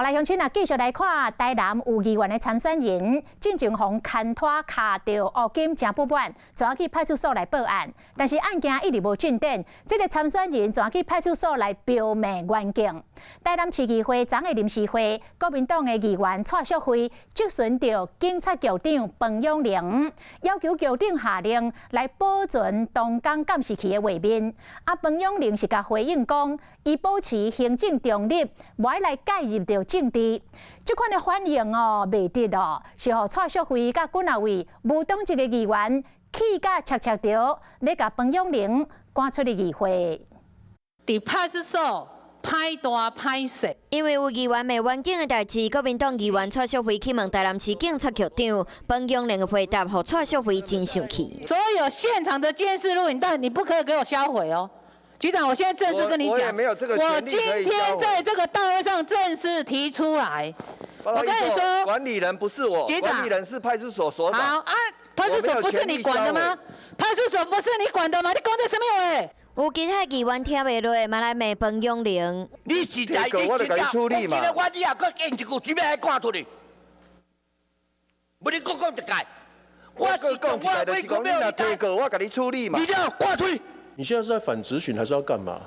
来，乡亲啊，继续来看台南有议员的参选人郑景宏牵拖卡到乌金真不满，转去派出所来报案，但是案件一直无进展。这个参选人转去派出所来表明冤境。台南市议会昨个临时会，国民党的议员蔡淑慧质询到警察局长彭永玲，要求局长下令来保存东港监视器的画面。彭永玲是甲回应讲，伊保持行政中立，无爱来介入到政治。这款的反应未得是互蔡淑慧甲几啊位无党籍的议员气甲切切着，要甲彭永玲赶出议会。伫派出所歹大歹势，因为有议员未完警的代志，国民党议员蔡淑慧去问台南市警察局长彭永玲的回答，互蔡淑慧真生气。所有现场的监视录影带，你不可以给我销毁哦。局长，我现在正式跟你讲，我今天在这个大会上正式提出来。我跟你说，管理人不是我，局长，管理人是派出所所长。好啊，派出所不是你管的吗？派出所不是你管的吗？你讲这什么话？有其他议员听袂落，嘛来骂彭永玲。你是在我就给你处理嘛。我你也搁演一句，准备来赶出去。不你讲一届，我讲一届就是讲你若提告，我给你处理嘛。你要赶出去。你现在是在反质询还是要干嘛？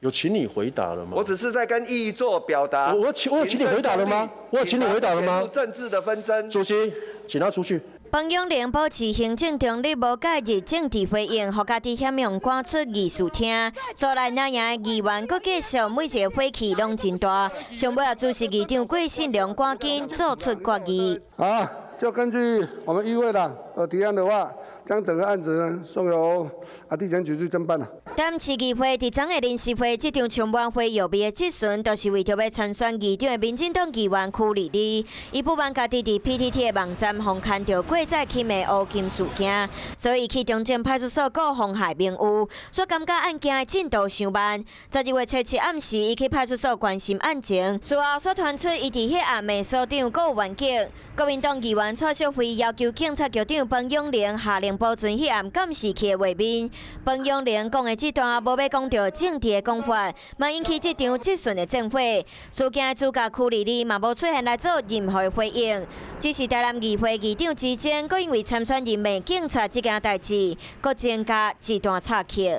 有请你回答了吗？我只是在跟议座表达。我有请你回答了吗？我有请你回答了吗？政治的纷争。主席，请他出去。彭永玲保持行政中立，无介入政治回应，互家己险用赶出议事厅。所来那样的议员，阁继续每一个火气拢真大。上尾主席议长郭信良赶紧做出决议。好，就根据我们议会的提案的话，将整个案子呢送由地检局去侦办了。但市议会伫昨个临时会这场充满会有味的质询，都是为着要参选议长的民进党议员邱丽丽，伊不满家己伫 PTT 的网站互看到过早起的乌金事件，所以去中正派出所告妨害名誉，所感觉案件的进度伤慢。12月7日暗时，伊去派出所关心案情，事后所传出伊伫迄暗暝所长阁有冤警。国民党议员蔡淑慧要求警察局长彭永玲下令保存迄暗监视器的画面。彭永玲讲的这段无要讲到政治的讲法，嘛引起这场质询的战火。事件的主角邱丽丽嘛无出现来做任何回应，只是台南议会议长之间，阁因为参选人骂警察这件代志，阁增加一段插曲。